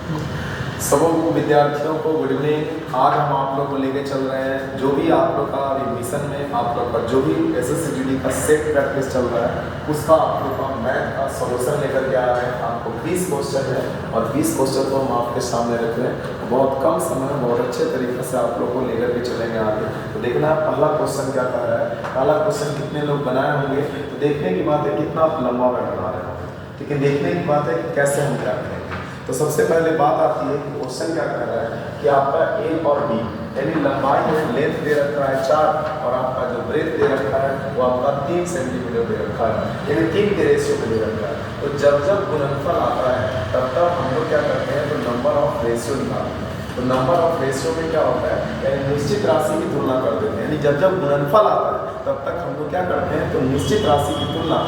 सब विद्यार्थियों को गुड इवनिंग। आज हम आप लोग को लेके चल रहे हैं जो भी आप लोग का रिविजन में आप लोग का जो भी SSCGD का सेट प्रैक्टिस चल रहा है उसका आप लोग का मैथ का सॉल्यूशन लेकर के आ रहे हैं। आपको 20 क्वेश्चन है और 20 क्वेश्चन को हम आपके सामने रख रहे हैं। बहुत कम समय में बहुत अच्छे तरीके से आप लोग को लेकर के चलेंगे आगे। तो देखना है पहला क्वेश्चन क्या कह रहा है, पहला क्वेश्चन कितने लोग बनाए होंगे। तो देखने की बात है कितना आप लंबा में बना रहे हो, ठीक है। देखने की बात है कि कैसे हम क्या करेंगे। तो सबसे पहले बात आती है कि क्वेश्चन क्या कह रहा है कि आपका ए और बी यानी लंबाई में लेंथ दे रखा है 4 और आपका जो ब्रेथ दे रखा है वो आपका 3 सेंटीमीटर दे रखा है, यानी 3 के रेशियो में दे रखा है। तो जब जब गुणनफल आता है तब तब हम लोग क्या करते हैं, तो नंबर ऑफ रेशियो निकालते हैं। तो नंबर ऑफ रेशियो में क्या होता है, यानी निश्चित राशि की तुलना कर देते हैं। यानी जब जब गुणनफल आता है तब तक हम लोग क्या करते हैं, तो निश्चित राशि की तुलना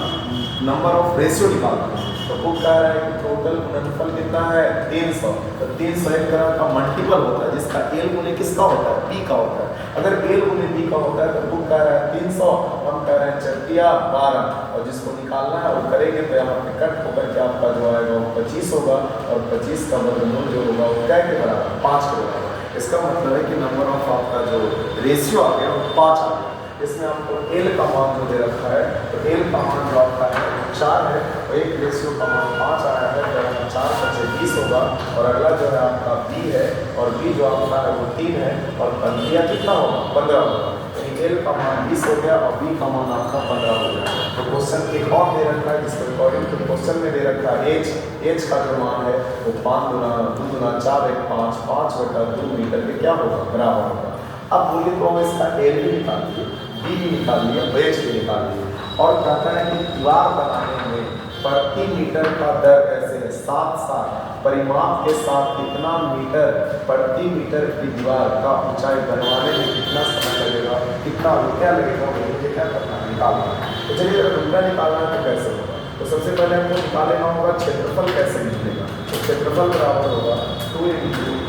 नंबर ऑफ रेशियो निकालते हैं। तो वो कह रहा है कि टोटल गुणनफल कितना है 300। तो 300 एक तरह का मल्टीपल होता है जिसका एल गुने किसका होता है, बी का होता है। अगर एल गुने बी का होता है तो वो कह रहा है 300, हम कह रहे हैं 4×12 और जिसको निकालना है वो करेंगे तो यहाँ पे कट होकर के आपका जो आएगा वो 25 होगा और 25 का वर्गमूल जो होगा वो क्या के बराबर, 5 के बराबर। इसका मतलब है कि नंबर ऑफ आपका जो रेशियो आ गया वो 5 आ गया। इसमें आपको एल का मान जो दे रखा है तो एल का मान जो आपका है 4 है और एक रेशियो का मान 5 आया है, तो 4 बचे 20 होगा। और अगला जो है आपका बी है और बी जो आपका है वो 3 है और पंद्रह कितना होगा, 15 होगा। यानी एल का मान 20 हो गया और बी का मान आपका 15 हो गया। तो क्वेश्चन एक और दे रखा है जिसके अकॉर्डिंग तो क्वेश्चन में दे रखा है एच का जो मान है वो 5 गुना 2 गुना 4 1 5 5/2 मीटर के क्या होगा, बराबर होगा। अब बोलिए तो हम इसका एल भी निकाल लिए, बी भी निकाल लिया, एच भी निकाल लिया और कहता है कि दीवार बनाने में प्रति मीटर का दर कैसे है, साथ परिमाप के साथ कितना मीटर प्रति मीटर की दीवार का ऊंचाई बनवाने में कितना समय लगेगा, कितना रुपया लगेगा, मुझे क्या करना है, निकालना है। तो चलिए अगर रुपया निकालना है तो कैसे होगा, तो सबसे पहले हमको निकालना होगा क्षेत्रफल कैसे निकलेगा। तो क्षेत्रफल बराबर होगा 2 ×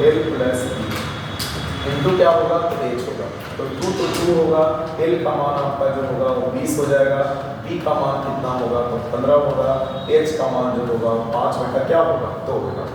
L + B इंटू क्या होगा, तो एच होगा। तो 2 तो 2 होगा, एल का मान आपका जो होगा वो 20 हो जाएगा, बी का मान कितना होगा तो 15 होगा, एच का मान जो होगा 5 बटा क्या होगा 2 होगा।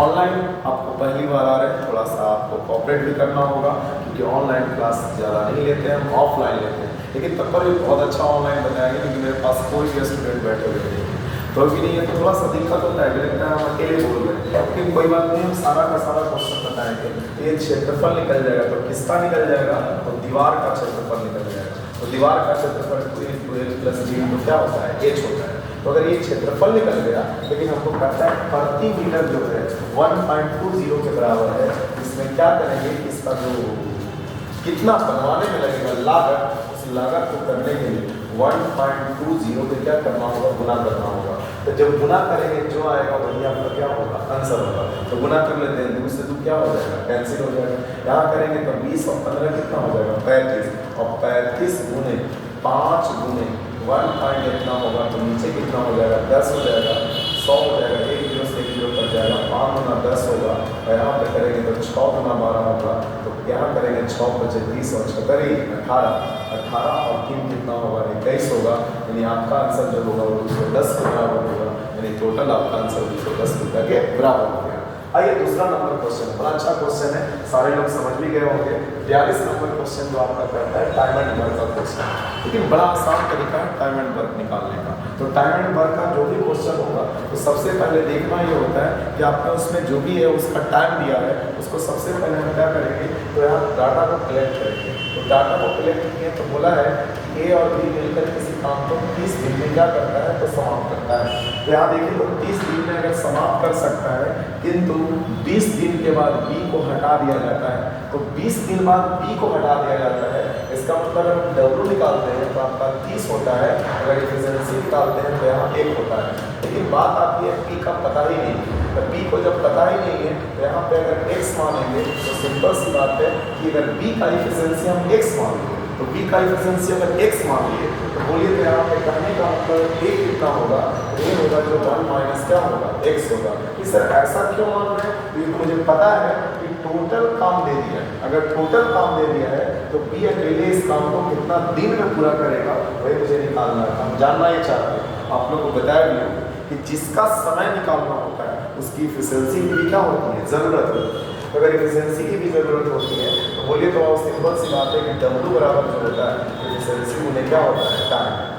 ऑनलाइन आपको पहली बार आ रहे हैं, थोड़ा सा आपको कॉपरेट भी करना होगा क्योंकि ऑनलाइन क्लास ज़्यादा नहीं लेते हैं, हम ऑफलाइन लेते हैं। लेकिन तब पर भी बहुत अच्छा ऑनलाइन बताएंगे क्योंकि मेरे पास कोई भी स्टूडेंट बैठे हुए नहीं है, तो भी नहीं है तो थोड़ा सा दिक्कत होता है, लगता है हम अकेले बोल रहे हैं। लेकिन कोई बात नहीं, हम सारा का सारा क्वेश्चन बताएंगे। ये क्षेत्रफल निकल जाएगा तो किसका निकल जाएगा, तो दीवार का क्षेत्रफल निकल जाएगा। तो दीवार का क्षेत्रफल 2 × L + B तो क्या होता है, एच होता है। तो अगर ये क्षेत्रफल निकल गया, लेकिन हमको कहता है प्रति मीटर जो है 1.20 के बराबर है, इसमें क्या करेंगे, इसका जो कितना बनवाने में लगेगा लागत, उस लागत को करने के लिए 1.20 पे क्या करना होगा, गुना करना होगा। तो जब गुना करेंगे जो आएगा वही आपका क्या होगा, आंसर होगा। तो गुना कर लेते हैं, 2 से 2 क्या हो जाएगा, कैंसिल हो जाएगा। यहाँ करेंगे तो 20 और 15 कितना हो जाएगा, 35 और 35 गुने 5 गुने 1 पॉइंट इतना होगा तो नीचे कितना हो जाएगा, 10 हो जाएगा, 100 हो जाएगा, 1 0 से 1 0 कट जाएगा, 5 गुना 10 होगा और यहाँ पे करेंगे तो 6 गुना 12 होगा। तो यहाँ करेंगे 6 बचे 30 और 76 18 और 3 कितना होगा, 21 होगा। यानी आपका आंसर जो होगा वो 210 के बराबर होगा, यानी टोटल आपका आंसर 210 रुपये के बराबर हो गया। आइए दूसरा नंबर क्वेश्चन, बड़ा अच्छा क्वेश्चन है, सारे लोग समझ भी गए होंगे। 42 नंबर क्वेश्चन जो आपका कहता है टाइम एंड वर्क का क्वेश्चन, लेकिन बड़ा आसान तरीका है टाइम एंड वर्क निकालने का। तो टाइम एंड वर्क का जो भी क्वेश्चन होगा तो सबसे पहले देखना ये होता है कि आपका उसमें जो भी है उसका टाइम दिया है, उसको सबसे पहले हम क्या करेंगे, तो यहाँ डाटा को कलेक्ट करेंगे। तो डाटा को कलेक्ट किए तो बोला है ए और बी मिलकर किसी काम को 30 दिन में क्या करता है, तो समाप्त करता है। तो यहाँ देखिए तो 30 दिन में अगर समाप्त कर सकता है, किंतु 20 दिन के बाद बी को हटा दिया जाता है। तो 20 दिन बाद बी को हटा दिया जाता है, इसका मतलब अगर डब्ल्यू निकालते हैं तो आपका 30 होता है, अगर एफिशिएंसी निकालते हैं तो यहाँ 1 होता है। लेकिन बात आती है पी का पता ही नहीं है, तो बी को जब पता ही नहीं है तो यहाँ पे अगर x मानेंगे तो सिंपल सी बात है कि अगर बी का एफिशिएंसी हम x मान लें तो बी का एफिशिएंसी अगर x मान लिए तो बोलिए तो यहाँ पे कहने का मतलब a कितना होगा, a होगा जो 1 - क्या होगा, x होगा। कि सर ऐसा क्यों मान रहे हैं, क्योंकि मुझे पता है कि टोटल काम दे दिया है, अगर टोटल काम दे दिया है तो बी अकेले इस काम को कितना दिन में पूरा करेगा वही मुझे निकालना है, हम जानना ही चाहते हैं। आप लोग को बताया भी कि जिसका समय निकालना होता है उसकी एफिशिएंसी की भी क्या होती है, ज़रूरत होती है। तो अगर एफिशिएंसी की भी ज़रूरत होती है तो बोलिए तो सिंपल सी बात है कि W बराबर जो होता है एफिशिएंसी उन्हें क्या होता है, टाइम।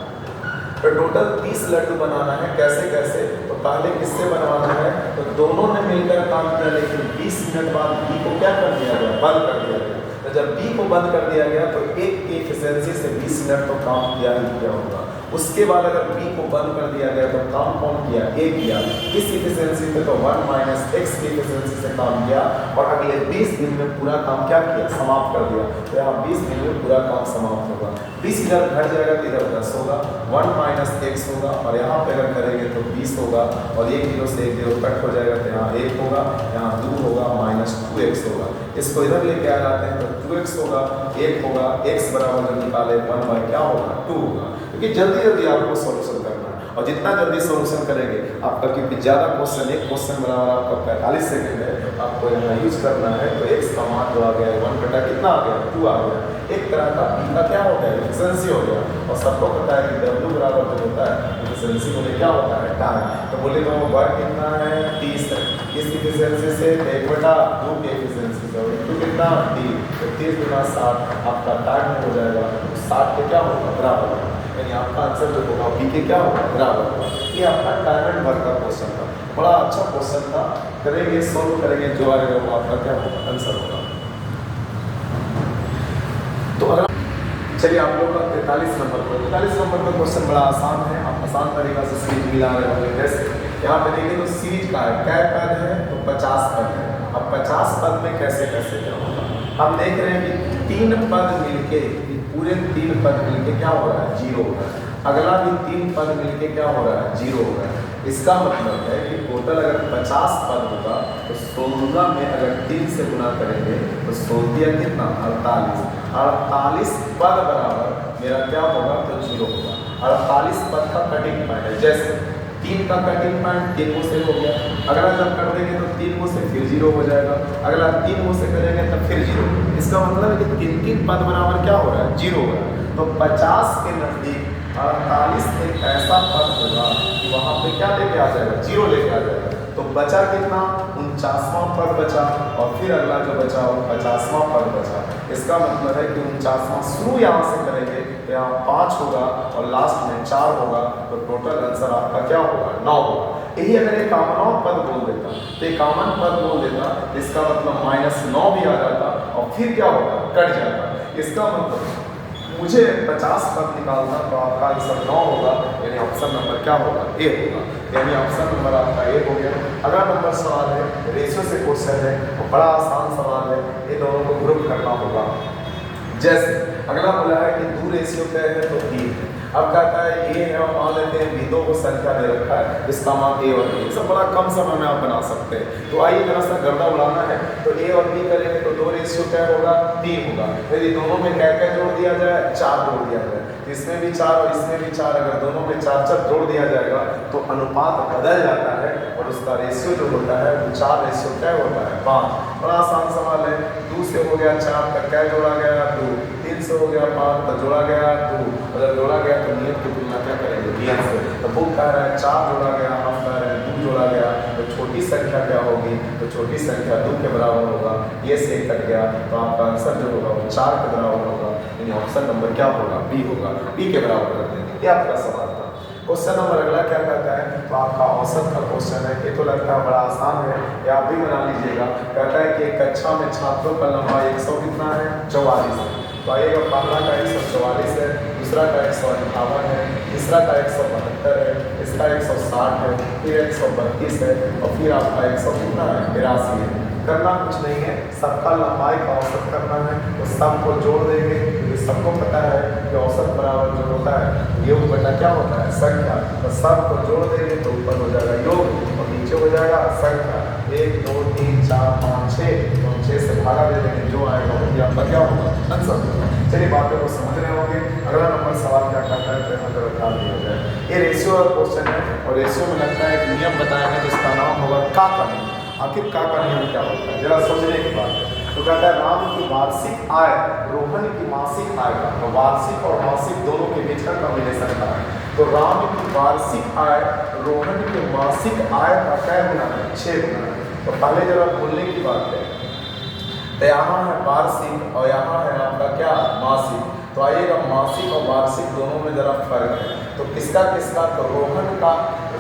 तो टोटल 30 लड्डू बनाना है, कैसे कैसे, तो पहले किससे बनवाना है, तो दोनों ने मिलकर काम किया, लेकिन 20 मिनट बाद बी को क्या कर दिया गया, बंद कर दिया गया। तो जब बी को बंद कर दिया गया तो एक की एफिशिएंसी से 20 मिनट तो काम किया ही किया होगा। उसके बाद अगर बी को बंद कर दिया गया तो काम कौन किया, ए किया। किस एफिशिएंसी पे, तो 1 माइनस एक्स की एफिशिएंसी से काम किया और अगले 20 दिन में पूरा काम क्या किया, समाप्त कर दिया। तो यहाँ 20 दिन में पूरा काम समाप्त होगा। 20 इधर घट जाएगा तो इधर 10 होगा, 1 माइनस एक्स होगा और यहाँ पे अगर करेंगे तो 20 होगा और 1 0 से 1 0 कट हो जाएगा तो यहाँ 1 होगा, यहाँ 2 होगा, माइनस 2x होगा। इसको इधर लेके आ जाते हैं तो 2x होगा, 1 होगा, x बराबर जब निकाले 1 बाई क्या होगा, 2 होगा। क्योंकि जल्दी जल्दी आपको सॉल्यूशन करना है और जितना जल्दी सॉल्यूशन करेंगे आपका, क्योंकि ज़्यादा क्वेश्चन, एक क्वेश्चन बराबर आपका 45 सेकंड है, आपको यहाँ यूज करना है। तो x का मान जो आ गया 1 बटा कितना आ गया, 2 आ गया। एक तरह का b का क्या हो गया, एफिशिएंसी हो गया। और सबको पता है कि W बराबर जो होता है एफिशिएंसी में क्या होता है, टाइम। तो बोले तो वर्क कितना है, 30 है। किस एफिशिएंसी से, 1 बटा 2 की एफिशिएंसी से, 2 कितना 30, तो 30 गुना 60 आपका टाइम हो जाएगा। 60 के क्या होगा, बराबर, यानी आपका आंसर जो होगा बी के क्या होगा, बराबर होगा। ये आपका टाइम एंड वर्क का क्वेश्चन था, बड़ा अच्छा क्वेश्चन था। करेंगे, सोल्व करेंगे, जो आएगा वो आपका क्या होगा, आंसर होगा। तो अगर चलिए आप लोग का 43 नंबर का क्वेश्चन बड़ा आसान है, आप आसान तरीका से सीरीज मिला रहे होंगे। जैसे यहाँ पे देखिए तो सीरीज का है, क्या पद है, तो 50 पद है। अब 50 पद में कैसे कैसे क्या होगा, हम देख रहे हैं कि 3 पद मिलके, पूरे 3 पद मिलके क्या हो रहा है, 0 हो रहा है। अगला भी 3 पद मिलके क्या हो रहा है, 0 हो रहा है। इसका मतलब है कि टोटल अगर 50 पद होगा तो 16 में अगर 3 से गुना करेंगे तो 16 कितना, 48 पद बराबर मेरा क्या होगा, तो 0 होगा। 48 पद का कटिंग पॉइंट है, जैसे 3 का कटिंग पॉइंट 3 से हो गया, अगला जब कर देंगे तो 3 से फिर 0 हो जाएगा, अगला 3 से करेंगे तो फिर 0। इसका मतलब है कि 3 पद बराबर क्या हो रहा है, 0 हो रहा है। तो 50 के नजदीक 48 एक ऐसा पद होगा कि वहाँ पे क्या लेके आ जाएगा, 0 लेके आ जाएगा। तो बचा कितना, 49वां पद बचा और फिर अगला जो बचा वो 50वां पद बचा। इसका मतलब है कि 49वां शुरू यहाँ से करेंगे तो यहाँ 5 होगा और लास्ट में 4 होगा, तो टोटल आंसर आपका क्या होगा, 9 होगा। यही अगर एक कामन पद बोल देता तो एक कामन पद बोल देता, इसका मतलब -9 भी आ जाता और फिर क्या होगा, कट जाता। इसका मतलब मुझे 50 पद निकालना, तो आपका आंसर 9 होगा, यानी ऑप्शन नंबर क्या होगा, ए होगा। यानी ऑप्शन नंबर आपका ए हो गया। अगला नंबर सवाल है, रेशियो से क्वेश्चन है, तो बड़ा आसान सवाल है, ये दोनों को ग्रुप करना होगा। जैसे अगला बोला है कि 2 रेशियो क्या है, तो 3 है। अब कहता है ये है, मान लेते हैं भी 2 को संख्या दे रखा है, इसका मान ए और बी, सब बड़ा कम समय में आप बना सकते हैं। तो आइए जरा सा गर्दा उड़ाना है, तो ए और बी करेंगे तो 2 रेशियो क्या होगा, 3 होगा। यदि दोनों में क्या क्या जोड़ दिया जाए, 4 जोड़ दिया जाए, इसमें भी 4 और इसमें भी 4, अगर दोनों में 4 जोड़ दिया जाएगा तो अनुपात बदल जाता है और उसका रेशियो जो होता है वो 4 रेशियो क्या होता है, 5। बड़ा आसान सवाल है। 2 से हो गया 4 का क्या जोड़ा गया, 2। 3 से हो गया 5 का जोड़ा गया 2। अगर जोड़ा गया तो नियम की तुलना क्या करेंगे, नियम से। तो वो कह रहा है 4 जोड़ा गया, हम कह रहे हैं 2 जोड़ा गया, तो छोटी संख्या क्या होगी, तो छोटी संख्या 2 के बराबर होगा। ये से कट गया तो आपका आंसर जो होगा वो 4 के बराबर होगा, यानी ऑप्शन नंबर क्या होगा, बी होगा। बी के बराबर कर देंगे। ये आपका सवाल था। क्वेश्चन नंबर अगला क्या कहता है, तो आपका औसत का क्वेश्चन है। ये तो लगता है बड़ा आसान है, ये आप भी बना लीजिएगा। कहता है कि एक कक्षा में छात्रों का लंबाई 100 कितना है, 44 है। तो आइएगा, पहला का 144 है, दूसरा का 158 है, तीसरा का 172 है, इसका 160 है, फिर 132 है और फिर आपका 100 कितना है, 82 है। करना कुछ नहीं है, सबका लंबाई का औसत करना है। तो सबको जोड़ देंगे, क्योंकि सबको पता है कि औसत बराबर जो होता है योग बटा क्या होता है, संख्या। तो सबको जोड़ देंगे तो ऊपर हो जाएगा योग और नीचे हो जाएगा संख्या। 1 2 3 4 5 6, तो 6 से भागा दे देंगे, जो आएगा वही आपका क्या होगा, आंसर होगा। चलिए बातों को समझ रहे होंगे। अगला नंबर सवाल क्या करता है, तो डाल दिया जाए। ये रेशियो का क्वेश्चन है और रेशियो में लगता है एक नियम बताएगा जिसका नाम होगा का का नियम। आखिर का नियम क्या होता है, जरा सोचने की बात है। तो कहता है राम की वार्षिक आय रोहन की मासिक आय का, तो वार्षिक और मासिक दोनों के बीच का कॉम्बिनेशन का है। तो राम की वार्षिक आय रोहन के मासिक आय का क्या गुना है, 6 गुना है। तो पहले जरा बोलने की बात है, तो यहाँ है वार्षिक और यहाँ है आपका क्या मासिक। तो आइएगा मासिक और वार्षिक दोनों में जरा फर्क है। तो किसका किसका, तो रोहन का,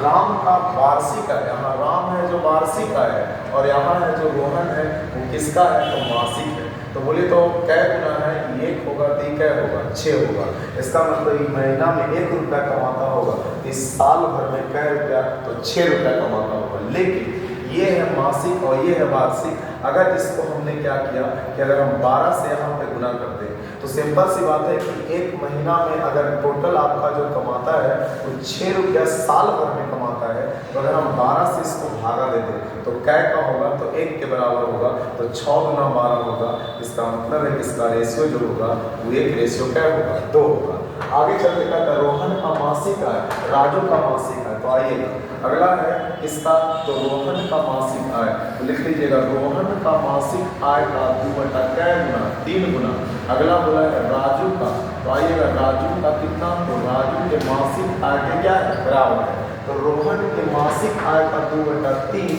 राम का वार्षिक है, यहाँ राम है जो वार्षिक का है, और यहाँ है जो रोहन है वो किसका है, तो मासिक है। तो बोले तो कै गुना है, 1 होगा, 3 कै होगा, 6 होगा। इसका मतलब महीना में 1 रुपया कमाता होगा, इस साल भर में कै रुपया, तो 6 रुपया कमाता होगा। लेकिन ये है मासिक और ये है वार्षिक। अगर इसको हमने क्या किया कि अगर हम 12 से यहाँ पे गुना करते हैं, तो सिंपल सी बात है कि 1 महीना में अगर टोटल आपका जो कमाता है वो 6 रुपया साल भर में कमाता है, तो अगर हम 12 से इसको भागा देते तो कै का होगा, तो 1 के बराबर होगा, तो 6 गुना 12 होगा। इसका मतलब है कि इसका रेशियो जो होगा वो 1 रेशियो क्या होगा, 2 होगा। आगे चलते कहता है रोहन का मासिक आय राजू का मासिक आय। तो आइए अगला है इसका, तो रोहन का मासिक आय, तो लिख लीजिएगा रोहन का मासिक आय का 2 बटा कै गुना, 3 गुना। अगला बोला है राजू का, तो आइएगा राजू का कितना, तो राजू के मासिक आय के क्या है, बराबर है। तो रोहन के मासिक आय का 2 बटा 3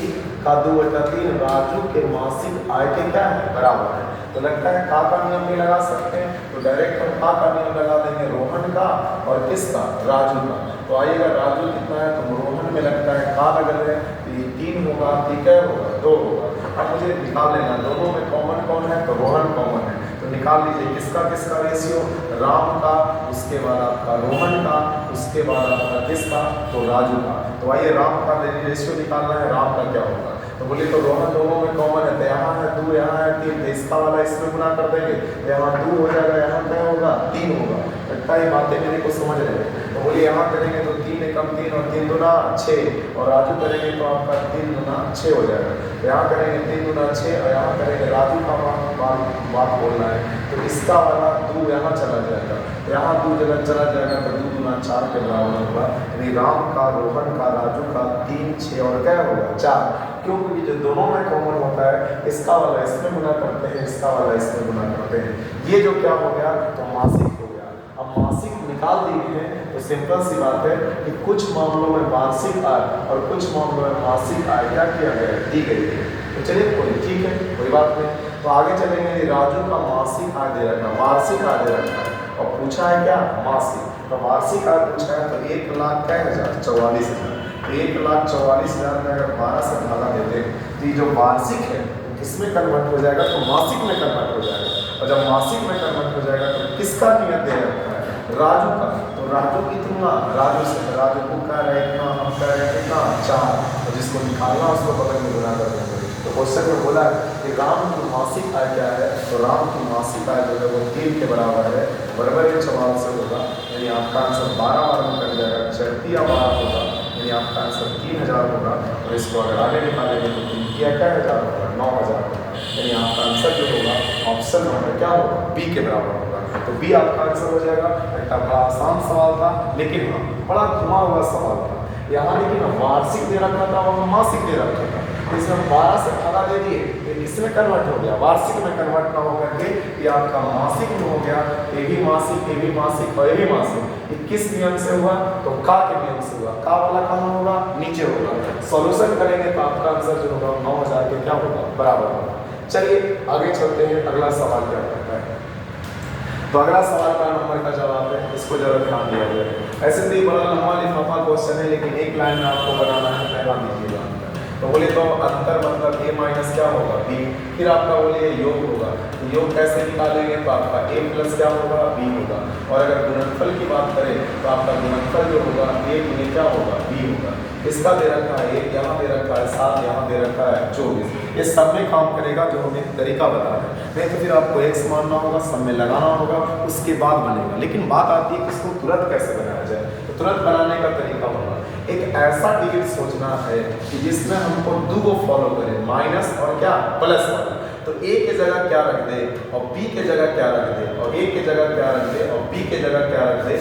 का 2 बटा 3 राजू के मासिक आय के क्या है, बराबर है। तो लगता है का नियम भी लगा सकते हैं, तो डायरेक्ट हम का नियम लगा देंगे, रोहन का और किसका, राजू का। तो आइएगा राजू कितना है, तो रोहन में लगता है का लगल है, तो ये 3 होगा, ठीक है होगा, 2 होगा। अब मुझे निकाल लेना दोनों में कॉमन कौन है, तो रोहन कॉमन है। तो निकाल लीजिए किसका किसका रेशियो, राम का, उसके बाद आपका रोहन का, उसके बाद आपका किसका, तो राजू का। तो आइए राम का रेशियो निकालना है, राम का क्या होगा। तो बोलिए तो रोहन दोनों में कॉमन है, तो यहाँ है 2, यहाँ है 3, तो इसका वाला इसमें गुना कर देंगे, तो यहाँ 2 हो जाएगा, यहाँ क्या होगा, 3 होगा। लगता है बातें मेरे को समझ रहे हैं। तो बोलिए यहाँ करेंगे तो 3 एकम 3 और 3 दूना 6, और राजू करेंगे तो आपका 3 दूना 6 हो जाएगा। तो यहाँ करेंगे 3 दूना 6 और यहाँ करेंगे राजू का बात बोलना है, तो इसका वाला 2 यहाँ चला जाएगा, यहाँ 2 जगह चला जाएगा, तो 2 दूना 4 के बराबर होगा। यानी राम का, रोहन का, राजू का 3, 6 और क्या होगा, 4। क्योंकि जो दोनों में कॉमन होता है, इसका वाला इसमें गुना करते हैं, इसका वाला इसमें गुना करते हैं। ये जो क्या हो गया, तो मासिक हो गया। अब मासिक निकाल दिए हैं, तो सिंपल सी बात है कि कुछ मामलों में वार्षिक आय और कुछ मामलों में मासिक आय क्या किया गया, दी गई है। तो चलिए कोई ठीक है, कोई बात नहीं। तो आगे चलेंगे, राजू का मासिक आय दे रखा, वार्षिक आय दे रखा और पूछा है क्या, मासिक। तो वार्षिक आय पूछा है, तो 1,44,000, 1,44,000 में अगर 12 से भागा देते तो ये जो वार्षिक है किसमें कन्वर्ट हो जाएगा, तो मासिक में कन्वर्ट हो जाएगा। और जब मासिक में कन्वर्ट हो जाएगा तो किसका नियत दे रखा है, राजू का। तो राजू कितना, राजू से, राजू को कह रहे इतना, हम कह रहे कितना, 4, तो जिसको निकालना उसको बगल में गुना कर देंगे। तो क्वेश्चन में बोला है कि राम की मासिक आय क्या है, तो राम की मासिक आय जो है वो 3 के बराबर है, बराबर के सवाल से होगा। यानी आपका आंसर 12 में कट जाएगा, 4 या 12 होगा, यानी आपका आंसर 3,000 होगा। और इसको अगर आगे निकालेंगे तो 3 किया क्या 1000 होगा, 9,000 होगा। यानी आपका आंसर जो होगा ऑप्शन नंबर क्या होगा, बी के बराबर होगा। तो बी आपका आंसर हो जाएगा। एक बड़ा आसान सवाल था, लेकिन हाँ बड़ा घुमा हुआ सवाल था। यहाँ लेकिन वार्षिक दे रखा था, वहाँ मासिक दे रखा था, तो इसमें 12 से भागा दे दिए, तो इसमें कन्वर्ट हो गया, वार्षिक में कन्वर्ट ना होकर के ये आपका मासिक में हो गया। ये भी मासिक, ये भी मासिक और ये भी मासिक। ये किस नियम से हुआ, तो का के नियम से हुआ। का वाला कहाँ होगा, नीचे होगा। सॉल्यूशन करेंगे तो आपका आंसर जो होगा 9,000 के क्या होगा, बराबर होगा। चलिए आगे चलते हैं, अगला सवाल क्या करता है। तो अगला सवाल का नंबर का जवाब है, इसको जरा ध्यान दिया जाए। ऐसे तो बड़ा लंबा लिफाफा क्वेश्चन है, लेकिन एक लाइन में आपको बनाना है, पहला दीजिएगा। तो बोले तो अंतर मतलब a माइनस क्या होगा, b। फिर आपका बोले योग होगा, तो योग कैसे निकालेंगे, तो आपका a प्लस क्या होगा, b होगा। और अगर गुणनफल की बात करें तो आपका गुणनफल जो होगा a गुने क्या होगा, b होगा। इसका दे रखा है 1, यहाँ दे रखा है 7, यहाँ दे रखा है 24। ये सब में काम करेगा जो हमें तरीका बता है, नहीं तो फिर आपको x मानना होगा, सब में लगाना होगा, उसके बाद बनेगा। लेकिन बात आती है कि इसको तुरंत कैसे बनाया जाए। तो तुरंत बनाने का तरीका होगा, एक ऐसा डिजिट सोचना है कि जिसमें हमको 2 फॉलो करें, माइनस और क्या, प्लस वाला। तो a के जगह क्या रख दे और b के जगह क्या रख दे, और a के जगह क्या रख दे और b के जगह क्या रख दे।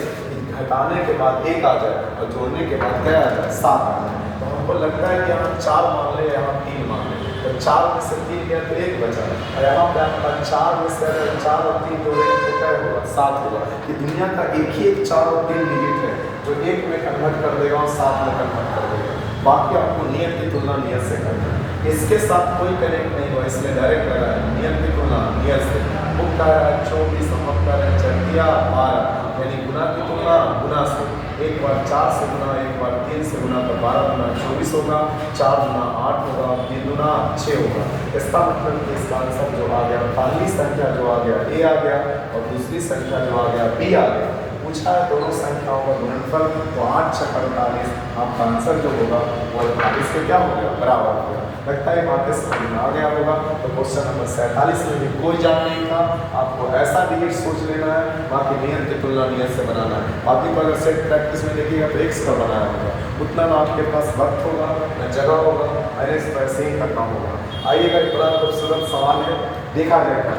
घटाने के बाद 1 आ जाए और जोड़ने के बाद क्या आ जाए, 7 आ जाए। तो हमको लगता है कि यहाँ 4 मान ले, यहाँ 3 मान ले। तो 4 में से 3 गया तो 1 बचा, और यहाँ पे आपका 4 में से अगर 4 और 3 जोड़ेंगे तो क्या होगा, 7 होगा। ये दुनिया का एक ही 4 और 3 डिजिट है जो 1 में कन्वर्ट कर देगा और 7 में कन्वर्ट कर देगा। बाकी आपको नियत की तुलना नियत से करना है, इसके साथ कोई कनेक्ट नहीं हुआ इसलिए डायरेक्ट लगा है नियत की तुलना नियत से। मुख का है 24, हम का है 12, यानी गुना की तुलना गुना से। एक बार 4 से गुना, एक बार 3 से गुना, तो 12 गुना 24 होगा, 4 गुना 8 होगा, 3 गुना 6 होगा। इसका मतलब कि इसका आंसर जो आ गया, पहली संख्या जो आ गया ए आ गया और दूसरी संख्या जो आ गया बी आ गया। पूछा है दोनों संख्याओं का गुणनफल, तो 8 × 48 आपका आंसर जो होगा वो 48 के क्या हो गया, बराबर हो गया। लगता है बातें समझ में आ गया होगा। तो क्वेश्चन नंबर 47 में भी कोई जान नहीं था, आपको ऐसा डिजिट सोच लेना है, बाकी नियत की तुलना नियत से बनाना है। बाकी को अगर सेट प्रैक्टिस में देखिएगा तो एक्स का बनाया होगा, उतना ना आपके पास वक्त होगा न जगह होगा, मैंने इस पर ऐसे ही करना होगा। आइएगा, एक बड़ा खूबसूरत सवाल है, देखा जाएगा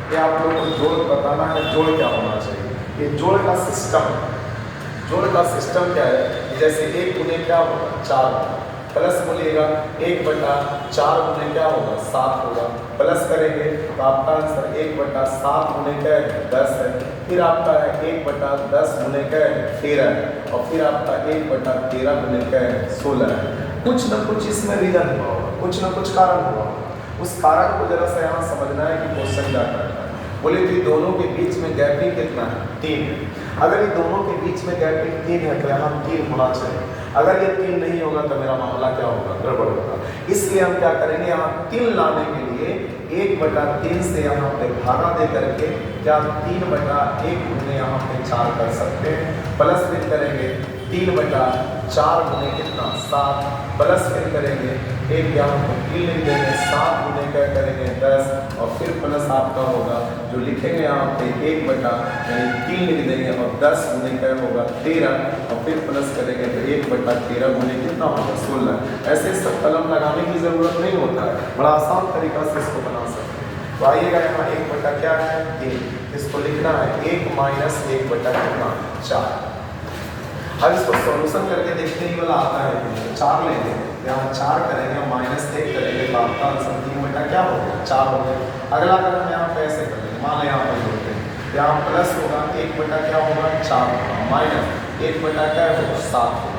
कि आप लोगों को जोड़ बताना है, जोड़ क्या होना चाहिए। ये जोड़ का सिस्टम, जोड़ का सिस्टम क्या है, जैसे 1 गुने क्या होगा 4, प्लस बोलिएगा 1/4 गुने क्या होगा 7 होगा, प्लस करेंगे तो आपका आंसर 1/7 गुने क्या है 10 है। फिर आपका है 1/10 गुने क्या है 13 है, और फिर आपका 1/13 गुने क्या है 16 है। कुछ न कुछ इसमें रीजन हुआ होगा, कुछ न कुछ कारण हुआ होगा। उस कारण को जरा सा यहाँ समझना है कि क्वेश्चन क्या करता है। बोले तो दोनों के बीच में गैपिंग कितना है 3 है। अगर ये दोनों के बीच में गैपिंग 3 है तो यहाँ 3 होना चाहिए। अगर ये 3 नहीं होगा तो मेरा मामला क्या होगा, गड़बड़ होगा। इसलिए हम क्या करेंगे, यहाँ 3 लाने के लिए 1/3 से यहाँ पे भागा दे करके क्या 3/1 गुने यहाँ पे 4 कर सकते हैं। प्लस फिर करेंगे 3/4 गुने कितना 7, प्लस फिर करेंगे एक यहाँ पे 3 लिख देंगे, 7 गुने क्या करेंगे 10, और फिर प्लस आपका होगा जो लिखेंगे यहाँ पे 3 लिख देंगे, और 10 गुने क्या होगा 13, और फिर प्लस करेंगे तो 1/13 गुने कितना होगा 16। ऐसे सब कलम लगाने की जरूरत नहीं होता है, बड़ा आसान तरीका से इसको बना सकते हैं। तो आइएगा, यहाँ 1 क्या है 3, इसको लिखना है 1 - 1/4। अब इसको सॉल्यूशन करके देखते ही वाला आता है, तो 4 लेंगे, यहाँ 4 करेंगे -1 करेंगे तो आपका आंसर 3 क्या हो गया 4 हो गया। अगला कदम यहाँ पे ऐसे कर लेंगे, मान यहाँ पर जोड़ते हैं, यहाँ प्लस होगा 1 क्या होगा 4 होगा, माइनस 1 क्या होगा 7 होगा।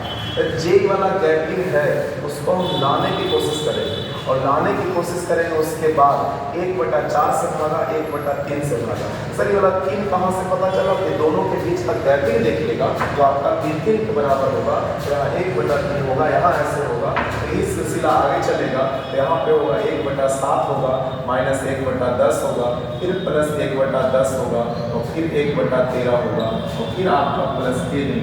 जे वाला गैपिंग है उसको हम लाने की कोशिश करेंगे, और लाने की कोशिश करेंगे उसके बाद 1/4 से भागा 1/3 से भागा। सर ये वाला 3 कहाँ से पता चला, कि दोनों के बीच का गैपिंग देखिएगा तो आपका 3 के बराबर होगा, तो यहाँ 1/3 होगा, यहाँ ऐसे होगा, तो ये सिलसिला आगे चलेगा। तो यहाँ पे होगा 1/7 होगा, माइनस 1/10 होगा, फिर प्लस 1/10 होगा, और फिर 1/13 होगा, और फिर आपका प्लस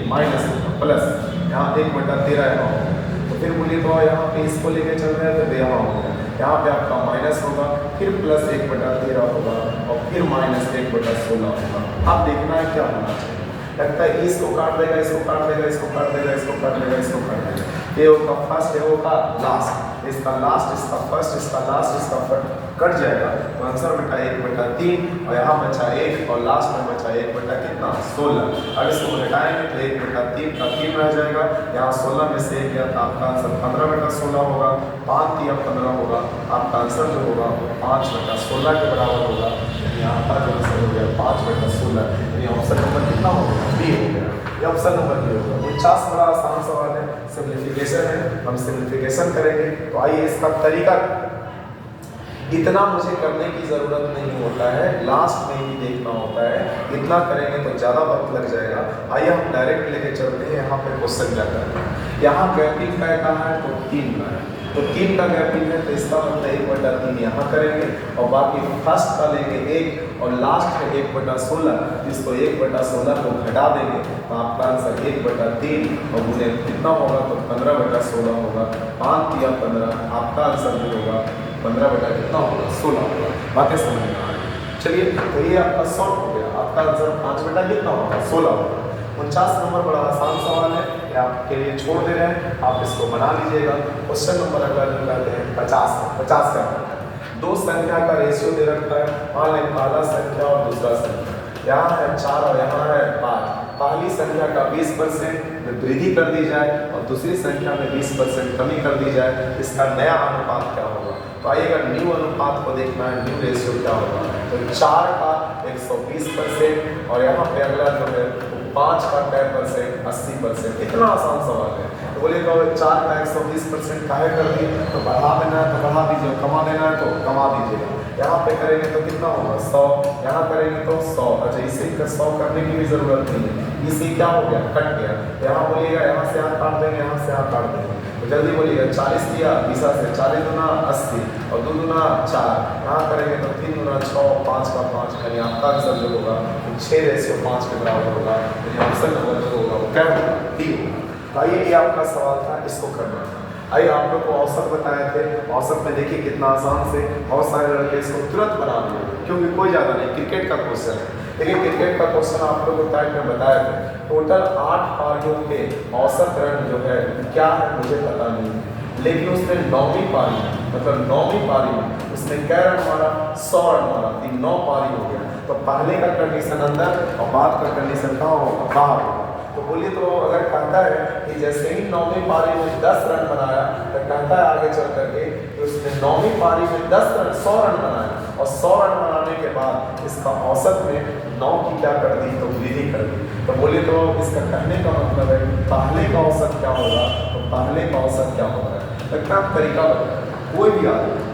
माइनस प्लस यहाँ 1/13 यहाँ होगा। तो फिर बोलिए तो यहाँ पे इसको लेके चल रहे हैं तो यहाँ होगा, यहाँ पे आपका माइनस होगा, फिर प्लस 1/13 होगा, और फिर माइनस 1/16 होगा। अब देखना है क्या होना चाहिए। लगता है इसको काट देगा, इसको काट देगा, इसको काट देगा, इसको काट देगा, इसको काट देगा। ये होगा फर्स्ट, ये होगा लास्ट, इसका लास्ट, इसका फर्स्ट, इसका लास्ट, इसका फर्स्ट कट जाएगा। तो आंसर बेटा 1/3, और यहाँ बचा 1, और लास्ट में बचा 1/16। अब इसको घटाएंगे तो 1/3 का 3 रह जाएगा, यहाँ 16 में से 1 गया तो आपका आंसर 15/16 होगा। 5 × 15 होगा, आपका आंसर जो होगा वो 5/16 के बराबर होगा। यहाँ पर जो आंसर हो गया 5/16, यानी ऑप्शन नंबर कितना हो गया बी हो गया। ये ऑप्शन नंबर बी होगा। 49 बड़ा आसान सवाल है, सिम्प्लीफिकेशन है, हम सिम्प्लीफिकेशन करेंगे। तो आइए इसका तरीका, इतना मुझे करने की ज़रूरत नहीं होता है, लास्ट में ही देखना होता है, इतना करेंगे तो ज़्यादा वक्त लग जाएगा। आइए हम डायरेक्ट लेके चलते हैं, यहाँ पे क्वेश्चन जाता है। यहाँ गैपिंग का कहा है तो 3 का है, तो 3 का गैपिंग है तो इसका मतलब 1/3 यहाँ करेंगे, और बाकी फर्स्ट का लेंगे 1, और लास्ट में 1/16, इसको 1/16 को घटा देंगे तो आपका आंसर 1/3, और गुने कितना होगा तो 15/16 होगा। 5 × 15, आपका आंसर जो होगा 15/16 होगा। बातें समझ में आ रही। चलिए, तो ये आपका सॉल्व हो गया, आपका आंसर 5 कितना होगा 16 होगा। 49 नंबर बड़ा आसान सवाल है, ये आपके लिए छोड़ दे रहे हैं, आप इसको बना लीजिएगा। क्वेश्चन नंबर अगला जो कहते हैं 50 क्या करता है, 2 संख्या का रेशियो दे रखा है, मान लें पहला संख्या और दूसरा संख्या, यहाँ है 4 और यहाँ है 5। पहली संख्या का 20% वृद्धि कर दी जाए और दूसरी संख्या में 20% कमी कर दी जाए, इसका नया अनुपात क्या होगा। तो आइएगा न्यू अनुपात को देखना है, न्यू रेशियो क्या होगा। तो 4 का 120% और यहाँ पे अगला जो है 5 का 10% 80%। इतना आसान सवाल है। तो बोलिए तो 4 का 120% काहे कर दिए, तो बढ़ा देना है तो बढ़ा दीजिए, कमा देना है तो कमा दीजिएगा। यहाँ पे करेंगे तो कितना होगा 100, यहाँ करेंगे तो 100। अच्छा इसी का 100 करने की भी जरूरत नहीं है, इसी क्या हो गया कट गया। यहाँ बोलिएगा यहाँ से यहाँ काट देंगे, यहाँ से यहाँ काट देंगे। तो जल्दी बोलिएगा 40 दिया 20 से 40 दूना 80 और 2 दूना 4। यहाँ करेंगे तो 3 दूना 6, 5 का 5, यानी आपका आंसर जो होगा 6:5 के बराबर होगा। यानी ऑप्शन नंबर जो होगा वो क्या होगा, डी होगा। तो आइए ये आपका सवाल था, इसको करना था। आइए आप लोग को औसत बताए थे, औसत में देखिए कितना आसान से बहुत सारे लड़के इसको तुरंत बना दिए, क्योंकि कोई ज़्यादा नहीं, क्रिकेट का क्वेश्चन है। देखिए क्रिकेट का क्वेश्चन आप लोग को टाइम में बताया था, टोटल 8 पारियों के औसत रन जो है क्या है मुझे पता नहीं है, लेकिन उसने 9वीं पारी मतलब 9वीं पारी में उसने क्या रन मारा, 100 रन मारा, 9 पारी हो गया। तो पहले का कंडीशन अंदर और बाद का कंडीशन कहाँ होगा, बाहर होगा। तो बोलिए तो अगर कहता है कि जैसे ही 9वीं पारी में 10 रन बनाया, तो कहता है आगे चल करके कि उसने 9वीं पारी में 100 रन बनाया और 100 रन बनाने के बाद इसका औसत में 9 की क्या कर दी, तो वृद्धि कर दी। तो बोलिए तो इसका कहने का मतलब है पहले का औसत क्या होगा, तो पहले का औसत क्या होगा। लगता है तरीका बताया, कोई भी आदमी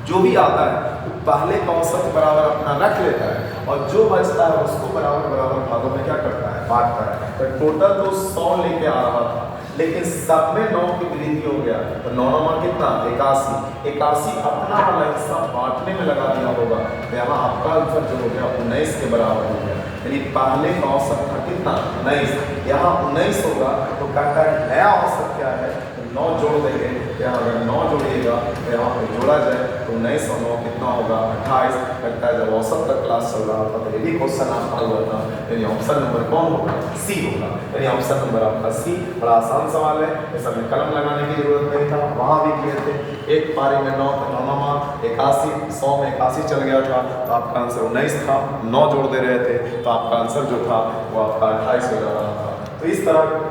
जो भी आता है तो पहले का औसत बराबर अपना रख लेता है और जो बचता है उसको बराबर बराबर भागों में क्या करता है, बांटता है। तो टोटल तो 100 लेके आ रहा था, लेकिन सब में 9 की वृद्धि हो गया, तो 9 9 कितना 81 अपना वाला हिस्सा बांटने में लगा दिया होगा। तो यहाँ आपका आंसर जो हो गया 19 के बराबर हो गया। यानी पहले का औसत था कितना 19, यहाँ 19 होगा। तो कहता है नया औसत क्या है, 9 जोड़ देंगे। यहाँ अगर 9 जोड़िएगा तो यहाँ पे जोड़ा जाए तो 19 और 9 कितना होगा 28। लगता है जब औसत का क्लास चल रहा था तो ये भी क्वेश्चन आपका हुआ था, यानी ऑप्शन नंबर कौन होगा, सी होगा। यानी ऑप्शन नंबर आपका सी। बड़ा आसान सवाल है, ऐसा में कलम लगाने की जरूरत नहीं था, वहाँ भी किए थे। एक पारी में 9 तो 9 9 81, 100 में 81 चल गया था, तो आपका आंसर 19 था। 9 जोड़ दे रहे थे तो आपका आंसर जो था वो आपका 28 हो जा रहा था। तो इस तरह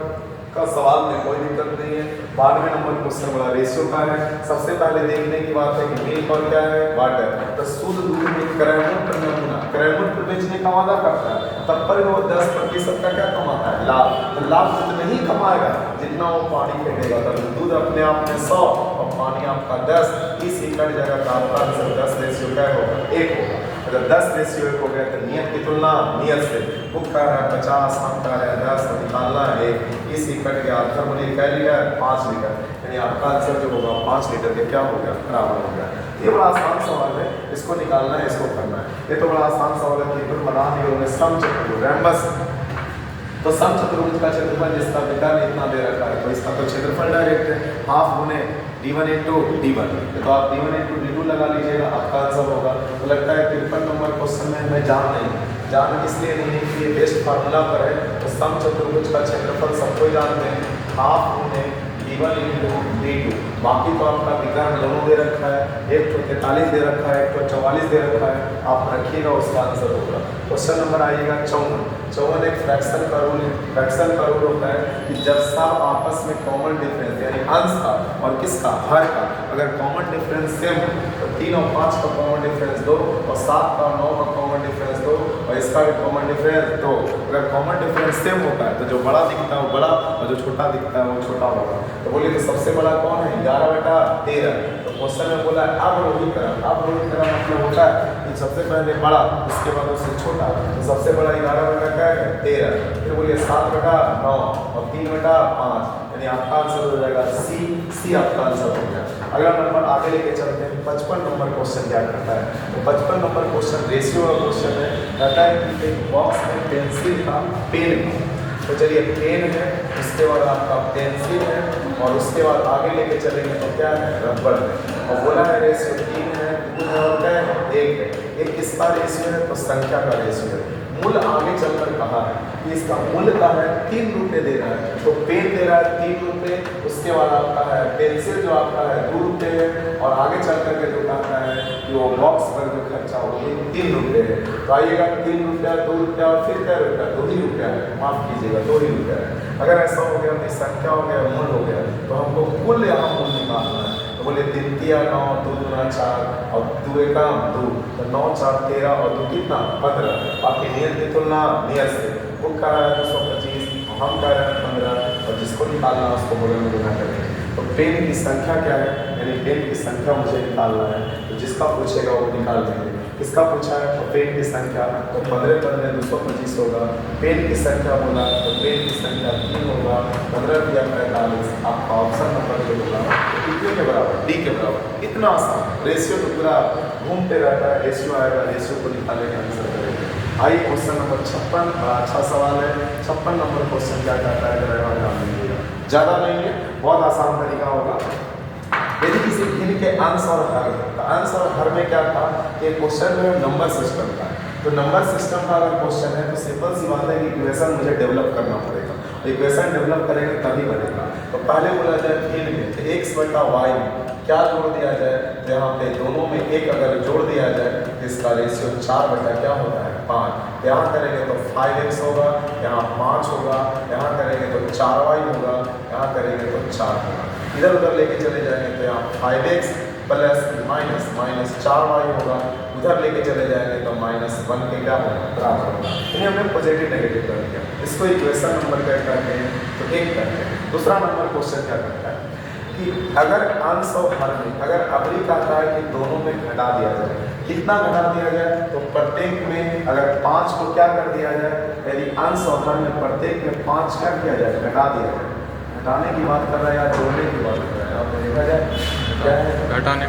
का सवाल में कोई दिक्कत नहीं है। 92 नंबर क्वेश्चन बड़ा रेशियो का है। सबसे पहले देखने की बात है कि मिल्क और क्या है, वाटर। तो शुद्ध दूध में क्रयमूल्य नमूना क्रयमूल्य बेचने का वादा करता है, तब पर वो 10% का क्या कमाता है, लाभ। तो लाभ उतना ही कमाएगा जितना वो पानी फेंकेगा। तो दूध अपने आप में 100 और पानी आपका 10, इस इकट जगह का आपका आंसर 10 रेशियो क्या होगा, 1 होगा। अगर 10 रेशियो 1 हो गया तो नियत की तुलना नियत से बुक कर रहा है 50, हम कर रहे हैं 10, निकालना है 1। इस इकट के आंसर बोलिए क्या लीटर, 5 लीटर। यानी आपका आंसर जो होगा 5 लीटर के क्या हो गया, बराबर हो गया। ये बड़ा आसान सवाल है, इसको निकालना है, इसको करना है। ये तो बड़ा आसान सवाल है कि बना दिए उन्होंने समचतुर्भुज रैम्बस। तो समचतुर्भुज का क्षेत्रफल जिसका विकर्ण इतना दे रखा है, तो इसका तो क्षेत्रफल डायरेक्ट है, हाफ गुने d1 इंटू d1। तो आप d1 इंटू d2 लगा लीजिएगा, आपका आंसर होगा। तो लगता है 53 नंबर क्वेश्चन में हमें जान इसलिए नहीं है कि ये बेस्ट फार्मूला पर है। तो समचतुर्भुज का क्षेत्रफल सबको जानते हैं, हाफ गुने d1 इंटू d2। बाकी तो आपका विकर्ण दोनों दे रखा है, एक तो 43 दे रखा है, एक तो 44 दे रखा है, आप रखिएगा उसका आंसर होगा। क्वेश्चन नंबर आइएगा 54 एक फ्रैक्शन का रूल है। फ्रैक्शन का रूल होता है कि जब सब आपस में कॉमन डिफरेंस यानी अंश का और किसका, हर का, अगर कॉमन डिफरेंस सेम हो तो 3 और 5 का कॉमन डिफरेंस 2 और 7 का 9 का कॉमन डिफरेंस 2 और इसका भी कॉमन डिफरेंस 2। अगर कॉमन डिफरेंस सेम होता है तो जो बड़ा दिखता है वो बड़ा और जो छोटा दिखता है वो छोटा होगा। तो बोलिए तो सबसे बड़ा कौन है, 11/13। तो क्वेश्चन में बोला अब रोहीकरण मतलब होता है कि सबसे पहले बड़ा उसके बाद उससे छोटा। तो सबसे बड़ा 11/13। फिर बोलिए 7/9 और 3/5, यानी आपका आंसर हो जाएगा सी आपका आंसर हो गया। अगला नंबर आगे लेके चलते हैं। 55 नंबर क्वेश्चन क्या करता है, तो 55 नंबर क्वेश्चन रेशियो का क्वेश्चन है। कहता है कि एक बॉक्स में पेंसिल था, पेन था। तो चलिए पेन है, उसके बाद आपका पेंसिल है और उसके बाद आगे लेके चलेंगे तो क्या है, रबड़ है। और बोला है रेशियो 3 है, 2 है और क्या है, 1 है। एक किसका रेशियो है, तो संख्या का रेशियो है। मूल आगे चलकर कहा है कि इसका मूल्य का है 3 रुपये दे रहा है। तो पेन दे रहा है 3 रुपये, उसके बाद आपका है पेंसिल जो आपका है 2 रुपये है और आगे चल करके जो कहता है कि वो बॉक्स पर जो खर्चा वो 3 रुपये है। तो आइएगा 3 रुपया, 2 रुपया और फिर क्या रुपया, 2 ही रुपया है, माफ कीजिएगा 2 ही रुपया है। अगर ऐसा हो गया तो संख्या हो गया, मूल हो गया, तो हमको कुल यहाँ मूल निकालना है। तो बोले 3 तिया 9, 2 दूना 4 और 2 एका 2, तो 9 4 13 और 2 कितना 15। आपकी नियत की तुलना नियत से, वो कह रहा है 225, हम कह रहे हैं 15, और जिसको निकालना है उसको बोले में गुना करेंगे। तो पेन की संख्या क्या है, यानी पेन की संख्या मुझे निकालना है, तो जिसका पूछेगा वो निकाल देंगे। किसका पूछा है, तो पेन की संख्या, तो 15 15 225 होगा। पेन की संख्या बोला तो पेन की संख्या 3 होगा, 15 या 45, आपका ऑप्शन नंबर जो होगा कितने के बराबर, डी के बराबर। इतना आसान, रेशियो तो पूरा घूमते रहता है, रेशियो आएगा, रेशियो को निकालने का आंसर करेंगे। आइए क्वेश्चन नंबर 56, बड़ा अच्छा सवाल है। 56 नंबर क्वेश्चन क्या कहता है, ध्यान दीजिएगा, ज़्यादा नहीं है, बहुत आसान तरीका होगा। यदि किसी भिन्न के अंश और हर, तो अंश और हर में क्या था, ये क्वेश्चन जो है नंबर सिस्टम का है। तो नंबर सिस्टम का अगर क्वेश्चन है तो सिंपल सी बात है कि इक्वेशन मुझे डेवलप करना पड़ेगा, इक्वेशन डेवलप करेंगे तभी बनेगा। तो पहले बोला जाए भिन्न में, तो x बटा वाई क्या जोड़ दिया जाए, तो यहाँ पे दोनों में एक अगर जोड़ दिया जाए तो इसका रेशियो 4 बटा क्या होता है 5। यहाँ करेंगे तो 5x होगा, यहाँ 5 होगा, यहाँ करेंगे तो 4y होगा, यहाँ करेंगे तो 4 होगा। इधर उधर लेके चले जाएंगे तो यहाँ 5x plus minus minus 4y होगा, उधर लेके चले जाएंगे तो -1 के क्या होगा बराबर होगा। यानी हमने पॉजिटिव नेगेटिव कर दिया, इसको इक्वेशन नंबर क्या कहते हैं, तो 1 कहते हैं। दूसरा नंबर क्वेश्चन क्या करता है कि अगर अंश और हर में, अगर अगली कहता है कि दोनों में घटा दिया जाए, कितना घटा दिया जाए, तो प्रत्येक में अगर 5 को क्या कर दिया जाए, यदि अंश और हर में प्रत्येक में 5 क्या किया जाए, घटा दिया जाए। घटाने की बात कर रहा है या जोड़ने की बात कर रहा है, आप देखा जाए क्या है, घटाने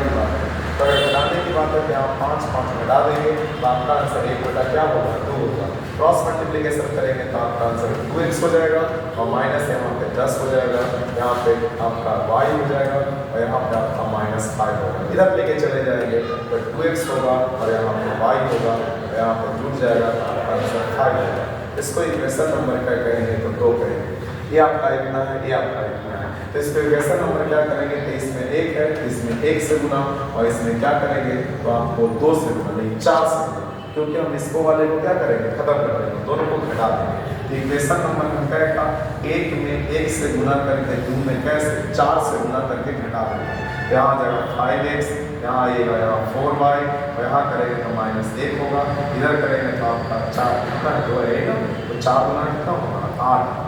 की बात है। तो अगर घटाने की बात है कि आप 5 5 घटा देंगे तो आपका आंसर 1 बटा क्या होगा 2 होगा। क्रॉस मल्टीप्लिकेशन करेंगे तो आपका आंसर 2x हो जाएगा, और माइनस यहाँ पे 10 हो जाएगा, यहाँ पे आपका y हो जाएगा, और यहाँ पे आपका -5 होगा। इधर लेके चले जाएंगे तो 2x होगा, और यहाँ पे y होगा, और यहाँ पे जुड़ जाएगा तो आपका आंसर 5 होगा। इसको इक्वेशन नंबर क्या करेंगे, तो 2 करेंगे। ये आपका इतना है, ये आपका इतना है, तो इसको इक्वेशन नंबर क्या करेंगे, तो इसमें 1 है, इसमें 1 से गुना, और इसमें क्या करेंगे, तो आपको 2 से गुना नहीं 4 से गुना, क्योंकि हम इसको वाले को क्या करेंगे, खत्म कर देंगे, दोनों को घटा देंगे। तो इक्वेशन नंबर में क्या था, 1 में 1 से गुना करके, 2 में कैसे 4 से गुना करके घटा देंगे। यहाँ जाएगा 5x, यहाँ आएगा यहाँ 4y, और यहाँ करेंगे तो -1 होगा, इधर करेंगे तो आपका 4 कितना है 2 रहेगा, तो 4 गुना कितना होगा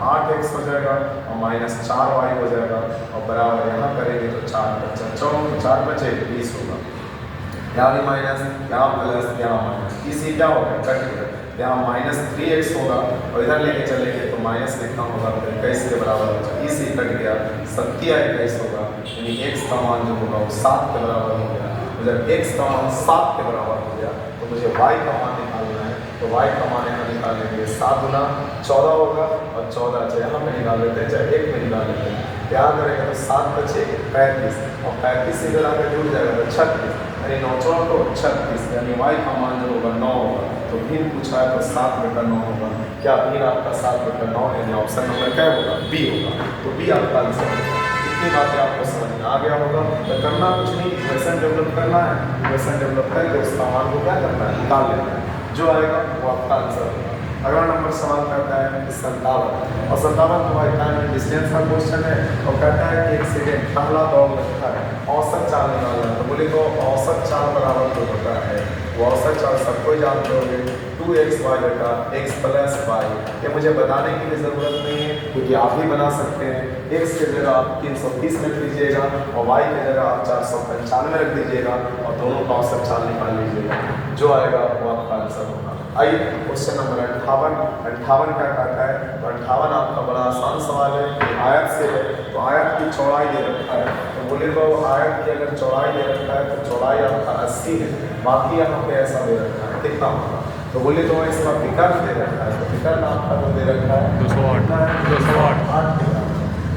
8x हो जाएगा, और -4y हो जाएगा, और बराबर यहाँ करेंगे तो 4 बचा 4, 4 बचे 20 होगा। यहाँ भी माइनस, यहाँ प्लस, यहाँ माइनस, इसी क्या होगा कट गया, यहाँ -3x होगा, और इधर लेके चलेंगे तो माइनस कितना होगा, तो 21 के बराबर होगा, इसी कट गया 7 या 21 होगा, यानी x का मान जो होगा वो 7 के बराबर हो गया। तो जब x का मान 7 के बराबर हो गया तो मुझे y का मान निकालना है, तो y का मान यहाँ निकालेंगे 7 गुना 14 होगा, और 14 चाहे यहाँ पे निकाल लेते हैं चाहे 1 में निकाल लेते हैं। क्या करेंगे तो 7 बचे 35, और 35 से इधर आकर जुड़ जाएगा तो 36, यानी 9 4 तो 36, यानी y का मान जो होगा 9 होगा। तो भिन्न पूछा है तो 7 बटा 9 होगा। क्या भिन्न आपका 7 बटा 9, यानी ऑप्शन नंबर क्या होगा बी होगा। तो बी आपका आंसर होगा। इतनी बातें आपको समझ में आ गया होगा। तो करना कुछ नहीं, इक्वेशन डेवलप करना है, इक्वेशन डेवलप करके उसका मान को क्या करना है, निकाल लेना है, जो आएगा वो आपका आंसर होगा। अगला नंबर सवाल करता है 57, और 57 हमारे टाइम एंड डिस्टेंस का क्वेश्चन है, और कहता है कि 1 सेकेंड पहला दौड़ लगता है, औसत चाल निकालना है। तो बोले तो औसत चाल बराबर जो होता है वो औसत चाल सबको जानते होंगे, 2xy बटा x प्लस y। ये मुझे बताने की भी ज़रूरत नहीं है, क्योंकि आप भी बना सकते हैं। x के जगह आप 330 रख दीजिएगा, और y के जगह आप 495 रख दीजिएगा, और दोनों का औसत चाल निकाल लीजिएगा, जो आएगा वो आपका आंसर होगा। आइए क्वेश्चन नंबर 58 क्या कहता है, तो 58 आपका बड़ा आसान सवाल है, आयत से है। तो आयत की चौड़ाई दे रखा है, तो बोले तो आयत की अगर चौड़ाई दे रखा है तो चौड़ाई आपका 80 है, बाकी यहाँ पे ऐसा दे रखा है कितना होगा। तो बोले तो इसका विकर्ण दे रखा है, तो विकर्ण आपका जो दे रखा है 208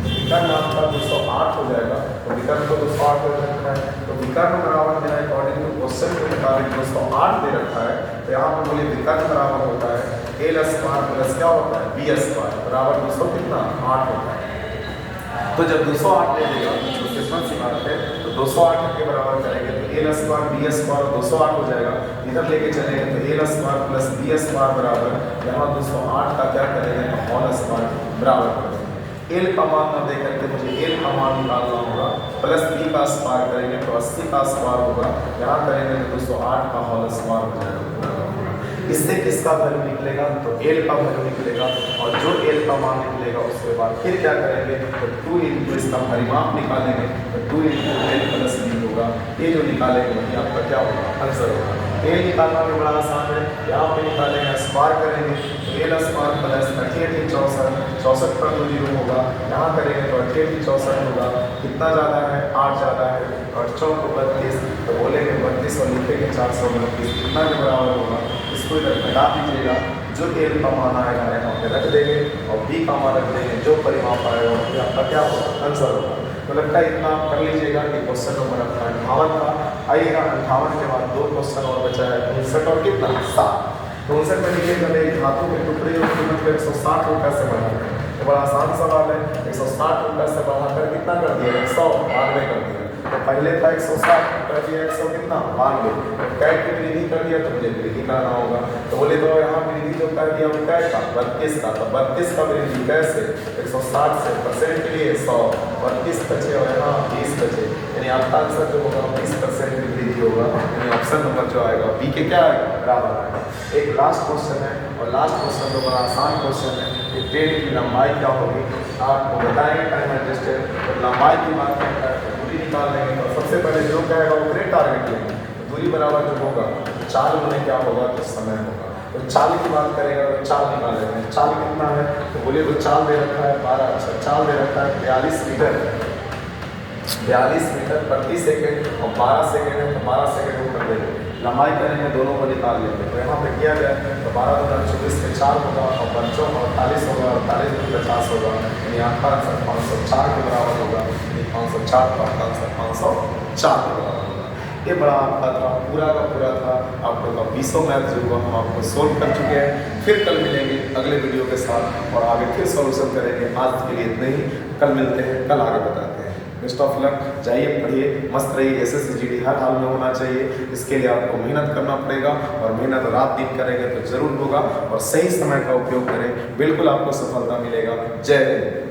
विकर्ण आपका 208 हो जाएगा। तो विकर्ण को 208 दे रखा है, तो विकर्ण बराबर देना अकॉर्डिंग टू क्वेश्चन के मुताबिक 208 दे रखा है। तो यहाँ पर बोले विकर्ण बराबर होता है l स्क्वायर प्लस क्या होता है b स्क्वायर बराबर 200 कितना 8 होता है। तो जब 208 ले लेगा तो कितना सी बात है, तो 208 के बराबर करेंगे तो l स्क्वायर b स्क्वायर 208 हो जाएगा। इधर लेके चलेंगे तो l square plus b square बराबर यहाँ 208 का क्या करेंगे तो होल स्क्वायर बराबर करेंगे। l का मान न दे करके मुझे l का मान निकालना होगा, प्लस बी का स्क्वायर करेंगे तो 80 का स्क्वायर होगा, यहाँ करेंगे तो 208 का होल स्क्वायर हो जाएगा। इससे किसका वैल्यू निकलेगा, तो एल का वैल्यू निकलेगा, और जो एल का मान निकलेगा उसके बाद फिर क्या करेंगे, तो 2 इंटू इसका परिमाप निकालेंगे, तो 2 इंटू एल प्लस बी होगा। ये जो निकालेंगे वही आपका क्या होगा, आंसर होगा। एल निकालना भी बड़ा आसान है, यहाँ पे निकालेंगे स्क्वायर करेंगे, तो एल स्क्वायर प्लस 38 64, 64 पर 2 जीरो होगा, यहाँ करेंगे तो 38 64 होगा, कितना ज़्यादा है, 8 ज़्यादा है, और 4 को 32, तो बोलेंगे 32 और लिखेंगे 432, कितना के बराबर होगा, इसको इधर घटा दीजिएगा, जो एल का मान आएगा यहाँ पे रख देंगे, और बी का मान रख देंगे, जो परिमाप आएगा वो आपका क्या होगा, आंसर होगा। तो लगता है इतना आप कर लीजिएगा कि क्वेश्चन नंबर आपका 58 का। आइएगा 58 के बाद 2 क्वेश्चन और बचा है, 59 और कितना 7। तो 59 में लिखिएगा धातु के टुकड़े और कीमत को 160 रुपये से बढ़ाकर, तो बड़ा आसान सवाल है। 160 रुपये से बढ़ाकर कितना कर दिया, 192 कर दिया, तो पहले था 160 कर दिया 100 कितना 92, तो कैट की वृद्धि कर दिया तो मुझे वृद्धि करना होगा, तो बोले तो यहाँ वृद्धि जो कर दिया वो कैट का 32 का, तो 32 का वृद्धि कैसे, 160 से परसेंट के लिए 100, 32 बचे और यहाँ 20 बचे, यानी आपका आंसर जो होगा 20% की वृद्धि होगा, यानी ऑप्शन नंबर जो आएगा बी के क्या आएगा, बराबर आएगा। एक लास्ट क्वेश्चन है, और लास्ट क्वेश्चन तो बड़ा आसान क्वेश्चन है कि ट्रेन की लंबाई क्या होगी, आपको बताएंगे टाइम एडजस्टेड, तो लंबाई की बात करता है दूरी निकाल लेंगे, तो सबसे पहले जो क्या है वो ग्रेट टारगेट लेंगे, तो दूरी बराबर जो होगा चाल में क्या होगा, तो समय होगा, तो चाल की बात करेगा तो चाल निकालेंगे, चाल कितना है, तो बोलिए तो चाल दे रखा है 12, अच्छा चाल दे रखा है 42 मीटर, 42 मीटर प्रति सेकेंड, और 12 सेकेंड है तो 12 सेकेंड ऊपर देंगे, लंबाई करेंगे दोनों को निकाल लेंगे, तो यहाँ पे किया गया तो 12 गुना 24 के 4 होगा, और 55 48 होगा, 48 में 50 होगा, यानी आपका आंसर 504 के बराबर होगा, यानी 504 का आपका आंसर 504 के बराबर होगा। ये बड़ा आपका था, पूरा का पूरा था आप लोग का 20 मैथ जो हुआ हम आपको सोल्व कर चुके हैं। फिर कल मिलेंगे अगले वीडियो के साथ, और आगे फिर सॉल्यूशन करेंगे। आज के लिए इतना ही, कल मिलते हैं, कल आगे बताते हैं। बेस्ट ऑफ लक, जाइए पढ़िए, मस्त रहिए। SSCGD हर हाल में होना चाहिए, इसके लिए आपको मेहनत करना पड़ेगा, और मेहनत रात दिन करेंगे तो जरूर होगा, और सही समय का उपयोग करें, बिल्कुल आपको सफलता मिलेगा। जय हिंद।